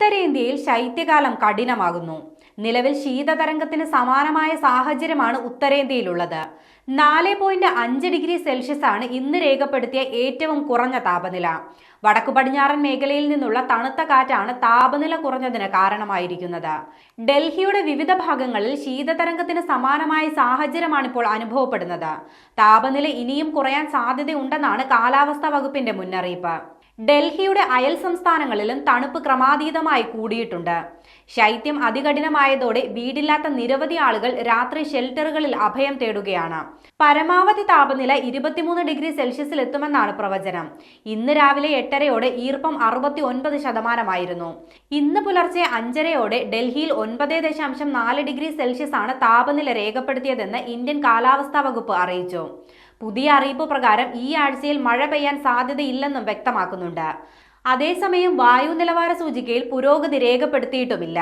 ഉത്തരേന്ത്യയിൽ ശൈത്യകാലം കഠിനമാകുന്നു. നിലവിൽ ശീതതരംഗത്തിന് സമാനമായ സാഹചര്യമാണ് ഉത്തരേന്ത്യയിലുള്ളത്. 4.5 ഡിഗ്രി സെൽഷ്യസ് ആണ് ഇന്ന് രേഖപ്പെടുത്തിയ ഏറ്റവും കുറഞ്ഞ താപനില. വടക്കു പടിഞ്ഞാറൻ മേഖലയിൽ നിന്നുള്ള തണുത്ത കാറ്റാണ് താപനില കുറഞ്ഞതിന് കാരണമായിരിക്കുന്നത്. ഡൽഹിയുടെ വിവിധ ഭാഗങ്ങളിൽ ശീതതരംഗത്തിന് സമാനമായ സാഹചര്യമാണിപ്പോൾ അനുഭവപ്പെടുന്നത്. താപനില ഇനിയും കുറയാൻ സാധ്യതയുണ്ടെന്നാണ് കാലാവസ്ഥാ വകുപ്പിന്റെ മുന്നറിയിപ്പ്. ഡൽഹിയുടെ അയൽ സംസ്ഥാനങ്ങളിലും തണുപ്പ് ക്രമാതീതമായി കൂടിയിട്ടുണ്ട്. ശൈത്യം അതികഠിനമായതോടെ വീടില്ലാത്ത നിരവധി ആളുകൾ രാത്രി ഷെൽട്ടറുകളിൽ അഭയം തേടുകയാണ്. പരമാവധി താപനില 23 ഡിഗ്രി സെൽഷ്യസിൽ എത്തുമെന്നാണ് പ്രവചനം. ഇന്ന് രാവിലെ 8:30 ഈർപ്പം 69%. ഇന്ന് പുലർച്ചെ 5:30 ഡൽഹിയിൽ 9.4 ഡിഗ്രി സെൽഷ്യസ് ആണ് താപനില രേഖപ്പെടുത്തിയതെന്ന് ഇന്ത്യൻ കാലാവസ്ഥാ വകുപ്പ് അറിയിച്ചു. പുതിയ അറിയിപ്പ് പ്രകാരം ഈ ആഴ്ചയിൽ മഴ പെയ്യാൻ സാധ്യതയില്ലെന്നും വ്യക്തമാക്കുന്നുണ്ട്. അതേസമയം വായു നിലവാര സൂചികയിൽ പുരോഗതി രേഖപ്പെടുത്തിയിട്ടുമില്ല.